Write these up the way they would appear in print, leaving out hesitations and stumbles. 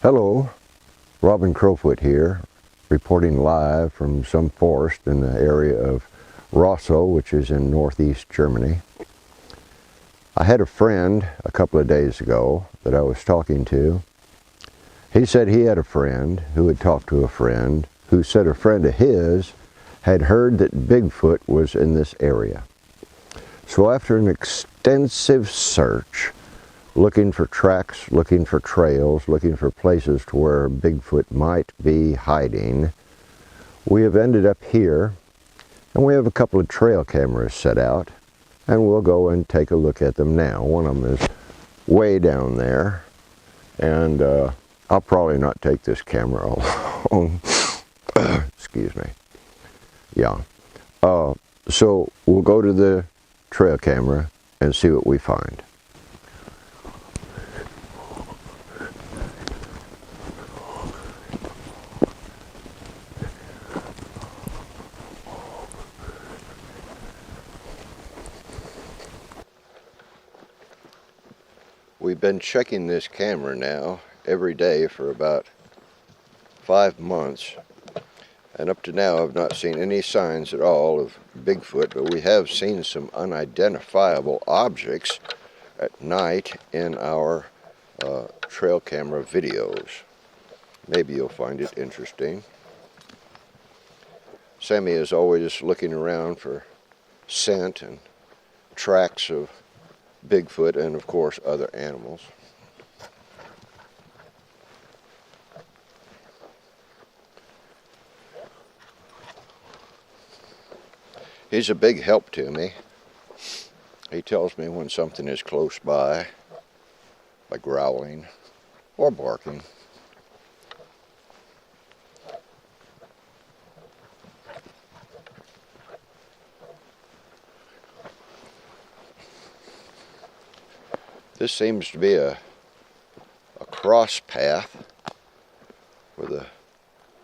Hello, Robin Crowfoot here, reporting live from some forest in the area of Rossow, which is in northeast Germany. I had a friend a couple of days ago that I was talking to. He said he had a friend who had talked to a friend who said a friend of his had heard that Bigfoot was in this area. So after an extensive search, looking for tracks, looking for trails, looking for places to where Bigfoot might be hiding, we have ended up here, and we have a couple of trail cameras set out, and we'll go and take a look at them now. One of them is way down there, and I'll probably not take this camera along. Excuse me. Yeah. So we'll go to the trail camera and see what we find. We've been checking this camera now every day for about 5 months, and up to now I've not seen any signs at all of Bigfoot, but we have seen some unidentifiable objects at night in our trail camera videos. Maybe you'll find it interesting. Sammy is always looking around for scent and tracks of Bigfoot and of course other animals. He's a big help to me. He tells me when something is close by growling or barking. This seems to be a cross path with a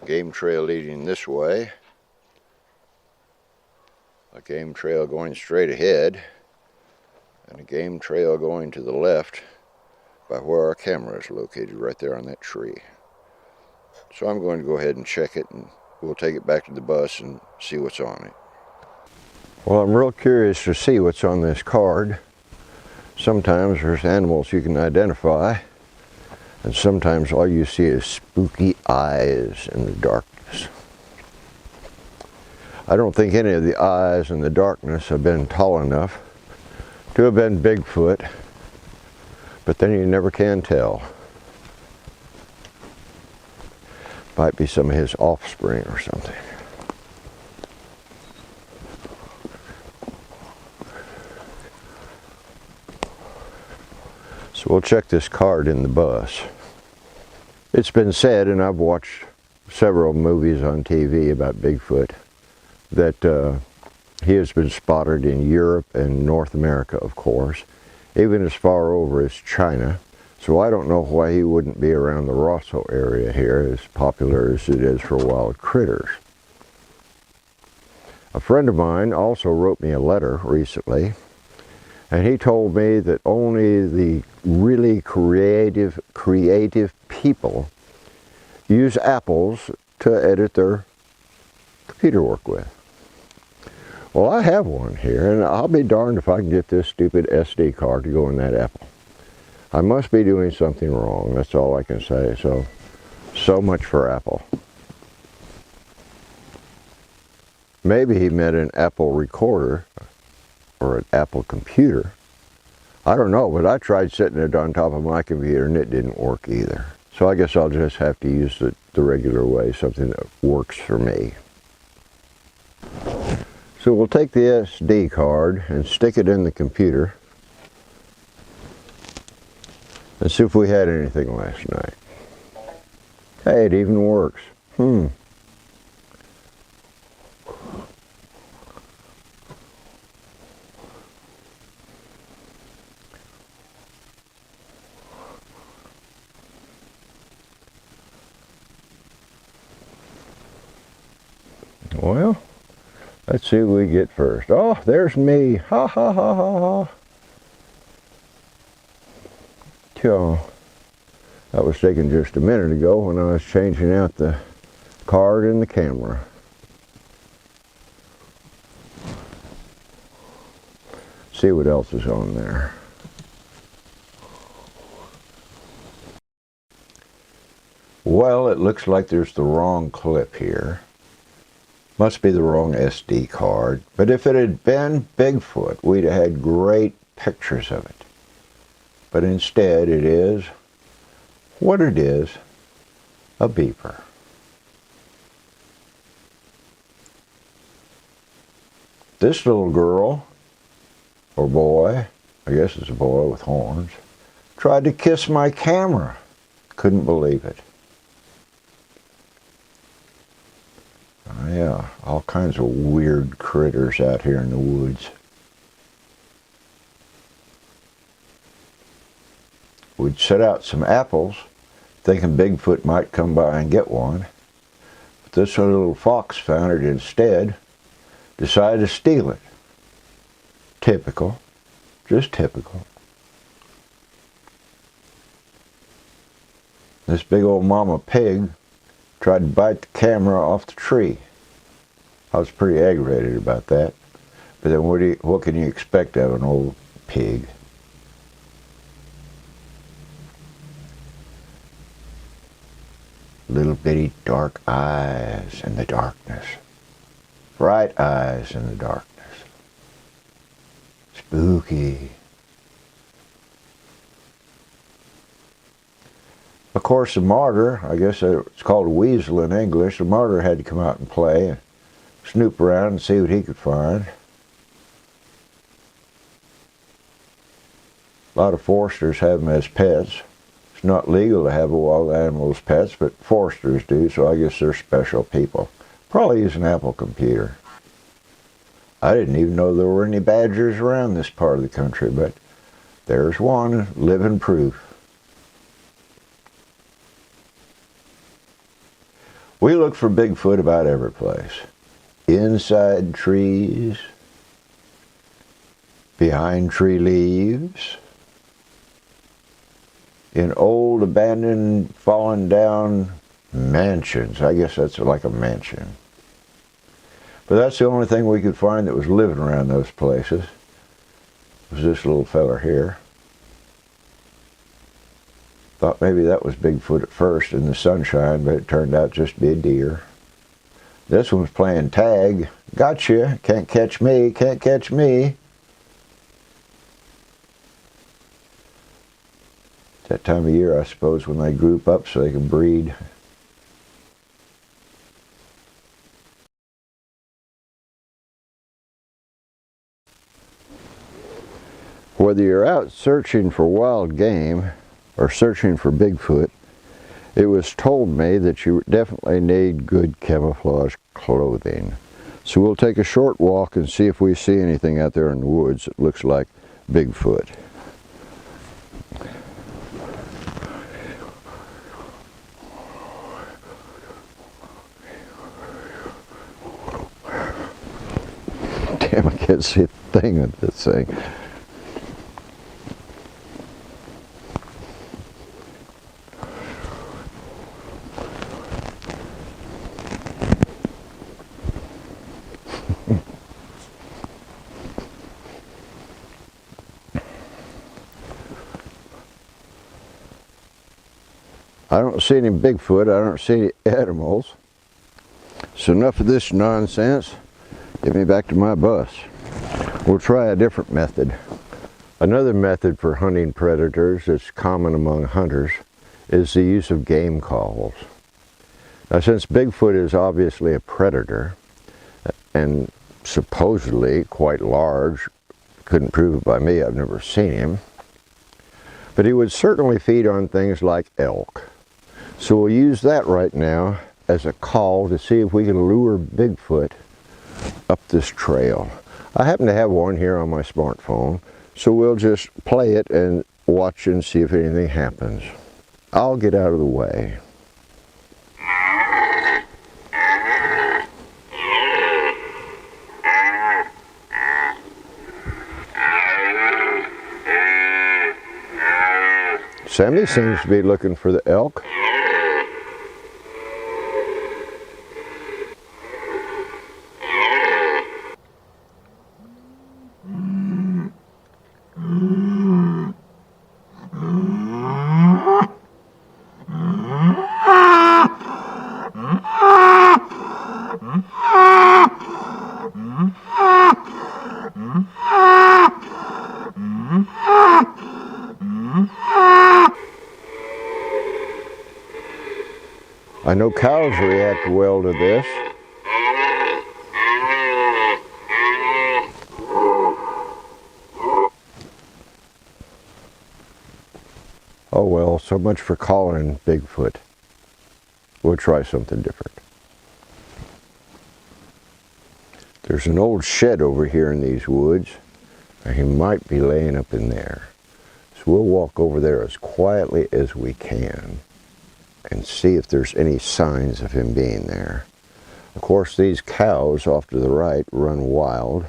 game trail leading this way, a game trail going straight ahead, and a game trail going to the left by where our camera is located, right there on that tree. So I'm going to go ahead and check it, and we'll take it back to the bus and see what's on it. Well, I'm real curious to see what's on this card. Sometimes there's animals you can identify, and sometimes all you see is spooky eyes in the darkness. I don't think any of the eyes in the darkness have been tall enough to have been Bigfoot, but then you never can tell. Might be some of his offspring or something. So we'll check this card in the bus. It's been said, and I've watched several movies on TV about Bigfoot, that he has been spotted in Europe and North America, of course, even as far over as China. So I don't know why he wouldn't be around the Rossow area here, as popular as it is for wild critters. A friend of mine also wrote me a letter recently, and he told me that only the really creative people use apples to edit their computer work with. Well, I have one here, and I'll be darned if I can get this stupid SD card to go in that apple. I must be doing something wrong, that's all I can say. So much for Apple. Maybe he meant an Apple recorder or an Apple computer. I don't know, but I tried setting it on top of my computer and it didn't work either. So I guess I'll just have to use it the regular way, something that works for me. So we'll take the SD card and stick it in the computer and see if we had anything last night. Hey, it even works. Well, let's see what we get first. Oh, there's me. Ha ha ha ha ha. That was taken just a minute ago when I was changing out the card and the camera. See what else is on there. Well, it looks like there's the wrong clip here. Must be the wrong SD card. But if it had been Bigfoot, we'd have had great pictures of it. But instead it is what it is, a beaver. This little girl, or boy, I guess it's a boy with horns, tried to kiss my camera. Couldn't believe it. Oh, yeah, all kinds of weird critters out here in the woods. We'd set out some apples, thinking Bigfoot might come by and get one. But this little fox found it instead, decided to steal it. Typical, just typical. This big old mama pig tried to bite the camera off the tree. I was pretty aggravated about that. But then what can you expect of an old pig? Little bitty dark eyes in the darkness. Bright eyes in the darkness. Spooky. Of course, the martyr, I guess it's called a weasel in English, the martyr had to come out and play, and snoop around and see what he could find. A lot of foresters have them as pets. It's not legal to have a wild animal as pets, but foresters do, so I guess they're special people. Probably use an Apple computer. I didn't even know there were any badgers around this part of the country, but there's one, living proof. We look for Bigfoot about every place. Inside trees, behind tree leaves, in old abandoned, fallen down mansions. I guess that's like a mansion. But that's the only thing we could find that was living around those places. Was this little feller here. Thought maybe that was Bigfoot at first in the sunshine, but it turned out just to be a deer. This one's playing tag. Gotcha. Can't catch me. Can't catch me. It's that time of year, I suppose, when they group up so they can breed. Whether you're out searching for wild game or searching for Bigfoot, it was told me that you definitely need good camouflage clothing. So we'll take a short walk and see if we see anything out there in the woods that looks like Bigfoot. Damn, I can't see a thing with this thing. I don't see any Bigfoot, I don't see any animals. So enough of this nonsense. Get me back to my bus. We'll try a different method. Another method for hunting predators that's common among hunters is the use of game calls. Now, since Bigfoot is obviously a predator and supposedly quite large, couldn't prove it by me, I've never seen him, but he would certainly feed on things like elk. So we'll use that right now as a call to see if we can lure Bigfoot up this trail. I happen to have one here on my smartphone, so we'll just play it and watch and see if anything happens. I'll get out of the way. Sammy seems to be looking for the elk. I know cows react well to this. Oh well, so much for calling Bigfoot. We'll try something different. There's an old shed over here in these woods, and he might be laying up in there. So we'll walk over there as quietly as we can and see if there's any signs of him being there. Of course, these cows off to the right run wild,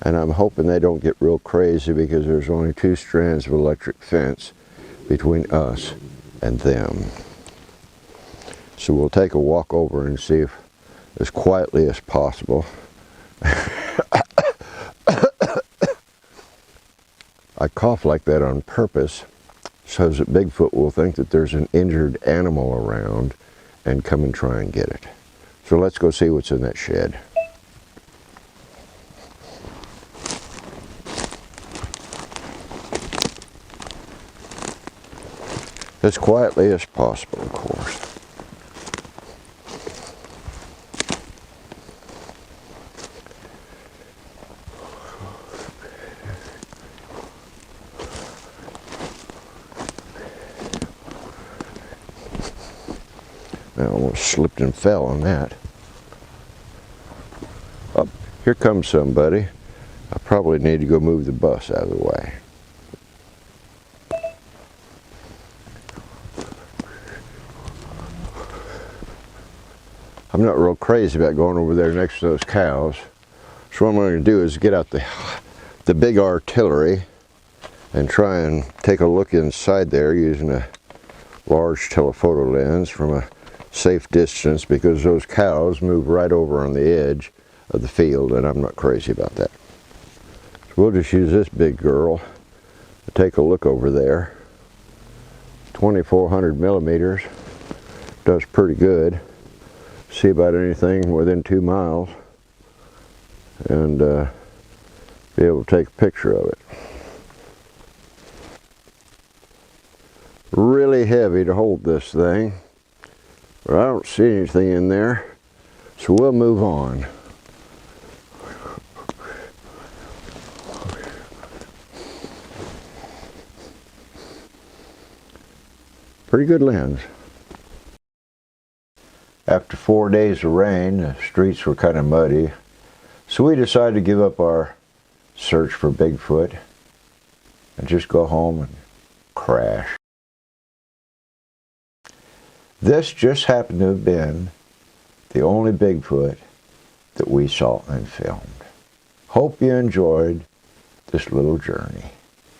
and I'm hoping they don't get real crazy because there's only 2 strands of electric fence between us and them. So we'll take a walk over and see if, as quietly as possible. I cough like that on purpose so that Bigfoot will think that there's an injured animal around and come and try and get it. So let's go see what's in that shed. As quietly as possible, of course. I almost slipped and fell on that. Oh, here comes somebody. I probably need to go move the bus out of the way. I'm not real crazy about going over there next to those cows. So what I'm going to do is get out the big artillery and try and take a look inside there using a large telephoto lens from a safe distance, because those cows move right over on the edge of the field and I'm not crazy about that. So we'll just use this big girl to take a look over there. 2400 millimeters, does pretty good. See about anything within 2 miles and be able to take a picture of it. Really heavy to hold this thing, but I don't see anything in there, so we'll move on. Pretty good lens. After 4 days of rain, the streets were kind of muddy, so we decided to give up our search for Bigfoot and just go home and crash. This just happened to have been the only Bigfoot that we saw and filmed. Hope you enjoyed this little journey.